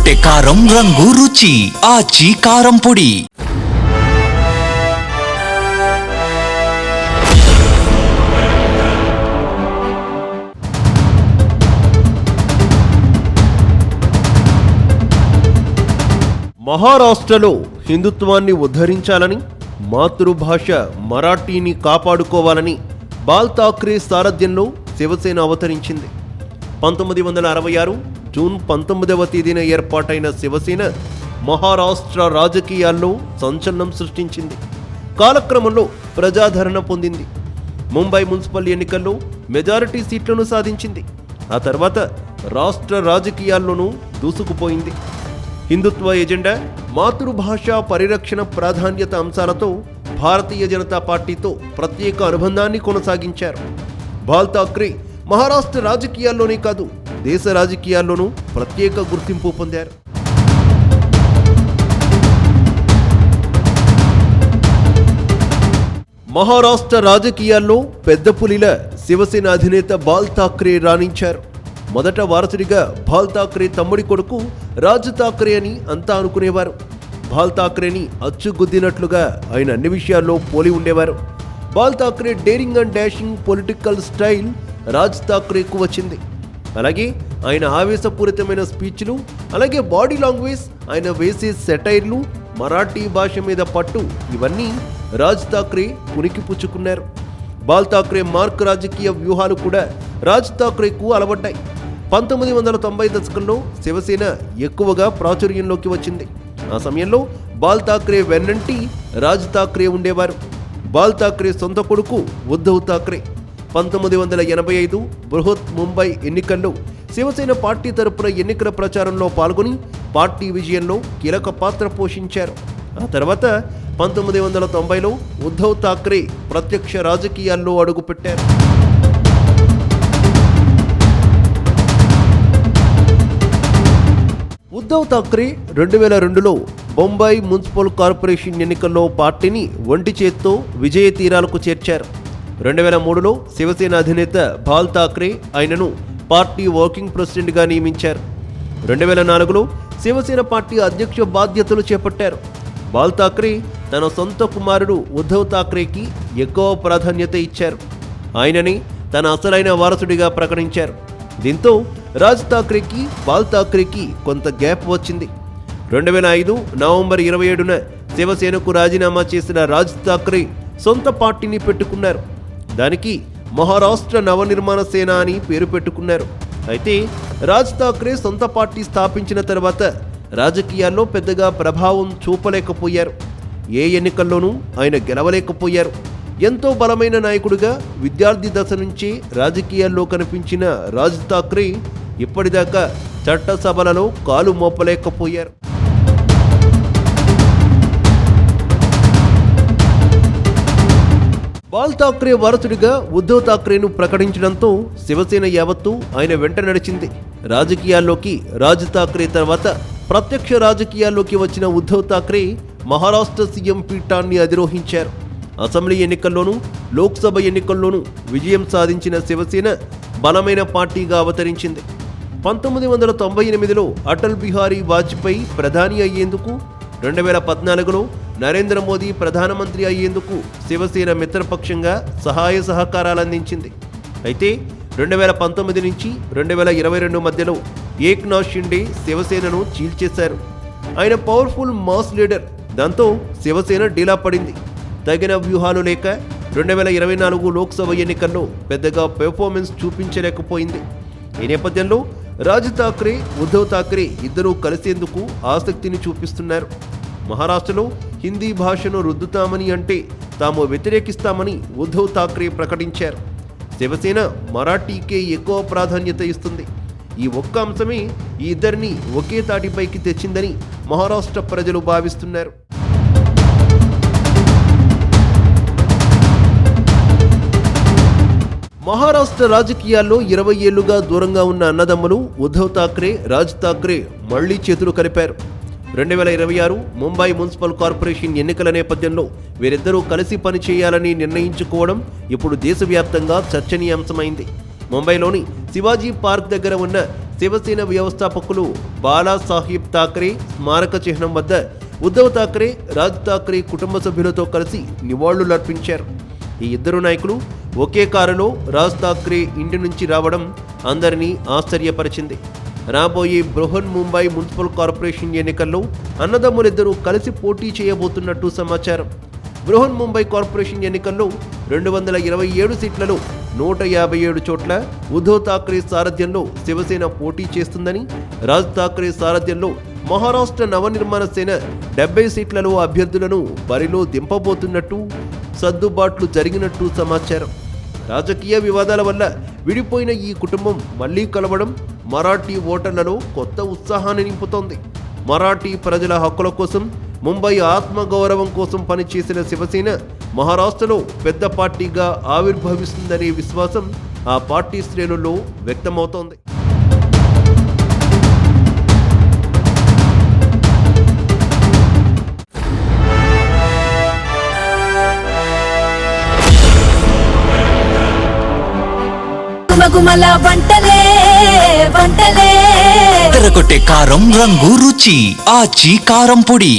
కొట్టే కారం రంగు రుచి ఆచి కారం పొడి. మహారాష్ట్రలో హిందుత్వాన్ని ఉద్ధరించాలని, మాతృభాష మరాఠీని కాపాడుకోవాలని బాల్ ఠాక్రే సారథ్యంలో శివసేన అవతరించింది. 1966 జూన్ 19వ తేదీన ఏర్పాటైన శివసేన మహారాష్ట్ర రాజకీయాల్లో సంచలనం సృష్టించింది. కాలక్రమంలో ప్రజాదరణ పొందింది. ముంబై మున్సిపల్ ఎన్నికల్లో మెజారిటీ సీట్లను సాధించింది. ఆ తర్వాత రాష్ట్ర రాజకీయాల్లోనూ దూసుకుపోయింది. హిందుత్వ ఎజెండా, మాతృభాష పరిరక్షణ ప్రాధాన్యత అంశాలతో భారతీయ జనతా పార్టీతో ప్రత్యేక అనుబంధాన్ని కొనసాగించారు. బాల్ ఠాక్రే మహారాష్ట్ర రాజకీయాల్లోనే కాదు, దేశ రాజకీయాల్లోనూ ప్రత్యేక గుర్తింపు పొందారు. మహారాష్ట్ర రాజకీయాల్లో పెద్ద పులిల శివసేన అధినేత బాల్ ఠాక్రే రాణించారు. మొదట వారసుడిగా బాల్ ఠాక్రే తమ్ముడి కొడుకు రాజ్ ఠాక్రే అని అంతా అనుకునేవారు. బాల్ ఠాక్రేని అచ్చుగుద్దినట్లుగా ఆయన అన్ని విషయాల్లో పోలి ఉండేవారు. Bal Thackeray daring and dashing political style Raj ఠాక్రేకు వచ్చింది. అలాగే ఆయన ఆవేశపూరితమైన స్పీచ్లు, అలాగే బాడీ లాంగ్వేజ్, ఆయన వేసే సెటైర్లు, మరాఠీ భాష మీద పట్టు, ఇవన్నీ రాజ్ ఠాక్రే పునికి పుచ్చుకున్నారు. బాల్ ఠాక్రే మార్క్ రాజకీయ వ్యూహాలు కూడా రాజ్ ఠాక్రేకు అలవడ్డాయి. 1990 దశకంలో శివసేన ఎక్కువగా ప్రాచుర్యంలోకి వచ్చింది. ఆ సమయంలో బాల్ ఠాక్రే వెన్నంటి రాజ్ ఠాక్రే ఉండేవారు. బాల్ ఠాక్రే సొంత కొడుకు ఉద్ధవ్ ఠాక్రే 1985 బృహత్ ముంబై ఎన్నికల్లో శివసేన పార్టీ తరపున ఎన్నికల ప్రచారంలో పాల్గొని పార్టీ విజయంలో కీలక పాత్ర పోషించారు. ఆ తర్వాత 1990లో ఉద్ధవ్ ఠాక్రే ప్రత్యక్ష రాజకీయాల్లో అడుగుపెట్టారు. ఉద్ధవ్ ఠాక్రే 2002లో బొంబై మున్సిపల్ కార్పొరేషన్ ఎన్నికల్లో పార్టీని ఒంటి చేత్తో విజయ తీరాలకు చేర్చారు. 2003లో శివసేన అధినేత బాల్ ఠాక్రే ఆయనను పార్టీ వర్కింగ్ ప్రెసిడెంట్గా నియమించారు. 2004లో శివసేన పార్టీ అధ్యక్ష బాధ్యతలు చేపట్టారు. బాల్ ఠాక్రే తన సొంత కుమారుడు ఉద్ధవ్ ఠాక్రేకి ఎక్కువ ప్రాధాన్యత ఇచ్చారు. ఆయనని తన అసలైన వారసుడిగా ప్రకటించారు. దీంతో రాజ్ ఠాక్రేకి బాల్ ఠాక్రేకి కొంత గ్యాప్ వచ్చింది. 2005 నవంబర్ 27న శివసేనకు రాజీనామా చేసిన రాజ్ ఠాక్రే సొంత పార్టీని పెట్టుకున్నారు. దానికి మహారాష్ట్ర నవనిర్మాణ సేన అని పేరు పెట్టుకున్నారు. అయితే రాజ్ ఠాక్రే సొంత పార్టీ స్థాపించిన తర్వాత రాజకీయాల్లో పెద్దగా ప్రభావం చూపలేకపోయారు. ఏ ఎన్నికల్లోనూ ఆయన గెలవలేకపోయారు. ఎంతో బలమైన నాయకుడిగా విద్యార్థి దశ నుంచే రాజకీయాల్లో కనిపించిన రాజ్ ఠాక్రే ఇప్పటిదాకా చట్టసభలలో కాలు మోపలేకపోయారు. బాల్ ఠాక్రే వారసుడిగా ఉద్ధవ్ ఠాక్రేను ప్రకటించడంతో శివసేన యావత్తు ఆయన వెంట నడిచింది. రాజకీయాల్లోకి రాజ్ ఠాక్రే తర్వాత ప్రత్యక్ష రాజకీయాల్లోకి వచ్చిన ఉద్ధవ్ ఠాక్రే మహారాష్ట్ర సీఎం పీఠాన్ని అధిరోహించారు. అసెంబ్లీ ఎన్నికల్లోనూ లోక్సభ ఎన్నికల్లోనూ విజయం సాధించిన శివసేన బలమైన పార్టీగా అవతరించింది. 1998లో అటల్ బిహారీ వాజ్పేయి ప్రధాని అయ్యేందుకు, 2014లో నరేంద్ర మోదీ ప్రధానమంత్రి అయ్యేందుకు శివసేన మిత్రపక్షంగా సహాయ సహకారాలు అందించింది. అయితే 2019 నుంచి 2022 మధ్యలో ఏక్నాథ్ షిండే శివసేనను చీల్చేశారు. ఆయన పవర్ఫుల్ మాస్ లీడర్. దాంతో శివసేన డీలా పడింది. తగిన వ్యూహాలు లేక 2024 లోక్సభ ఎన్నికల్లో పెద్దగా పెర్ఫార్మెన్స్ చూపించలేకపోయింది. ఈ నేపథ్యంలో రాజ్ ఠాక్రే, ఉద్ధవ్ ఠాక్రే ఇద్దరూ కలిసేందుకు ఆసక్తిని చూపిస్తున్నారు. మహారాష్ట్రలో హిందీ భాషను రుద్దుతామని అంటే తాము వ్యతిరేకిస్తామని ఉద్ధవ్ ఠాక్రే ప్రకటించారు. శివసేన మరాఠీకే ఎక్కువ ప్రాధాన్యత ఇస్తుంది. ఈ ఒక్క అంశమే ఈ ఇద్దరిని ఒకే తాటిపైకి తెచ్చిందని మహారాష్ట్ర ప్రజలు భావిస్తున్నారు. మహారాష్ట్ర రాజకీయాల్లో 20 ఏళ్లుగా దూరంగా ఉన్న అన్నదమ్ములు ఉద్ధవ్ ఠాక్రే, రాజ్ ఠాక్రే మళ్లీ చేతులు కలిపారు. 2026 ముంబై మున్సిపల్ కార్పొరేషన్ ఎన్నికల నేపథ్యంలో వీరిద్దరూ కలిసి పనిచేయాలని నిర్ణయించుకోవడం ఇప్పుడు దేశవ్యాప్తంగా చర్చనీయాంశమైంది. ముంబైలోని శివాజీ పార్క్ దగ్గర ఉన్న శివసేన వ్యవస్థాపకులు బాలాసాహెబ్ ఠాక్రే స్మారక చిహ్నం వద్ద ఉద్ధవ్ ఠాక్రే, రాజ్ ఠాక్రే కుటుంబ సభ్యులతో కలిసి నివాళులర్పించారు. ఈ ఇద్దరు నాయకులు ఒకే కారులో రాజ్ ఠాక్రే ఇంటి నుంచి రావడం అందరినీ ఆశ్చర్యపరిచింది. రాబోయే బృహన్ ముంబై మున్సిపల్ కార్పొరేషన్ ఎన్నికల్లో అన్నదమ్ములిద్దరూ కలిసి పోటీ చేయబోతున్నట్టు సమాచారం. బృహన్ ముంబై కార్పొరేషన్ ఎన్నికల్లో 227 సీట్లలో 157 చోట్ల ఉద్ధవ్ ఠాక్రే సారథ్యంలో శివసేన పోటీ చేస్తుందని, రాజ్ ఠాక్రే సారథ్యంలో మహారాష్ట్ర నవనిర్మాణ సేన 70 సీట్లలో అభ్యర్థులను బరిలో దింపబోతున్నట్టు సర్దుబాట్లు జరిగినట్టు సమాచారం. రాజకీయ వివాదాల వల్ల విడిపోయిన ఈ కుటుంబం మళ్లీ కలవడం మరాఠీ ఓటర్లలో కొత్త ఉత్సాహాన్ని నింపుతోంది. మరాఠీ ప్రజల హక్కుల కోసం, ముంబై ఆత్మగౌరవం కోసం పనిచేసిన శివసేన మహారాష్ట్రలో పెద్ద పార్టీగా ఆవిర్భవిస్తుందనే విశ్వాసం ఆ పార్టీ శ్రేణుల్లో వ్యక్తమవుతోంది. గుమగుమల వంటలే వంటలే తెరకొట్టే కారం రంగు రుచి ఆచి కారం పొడి.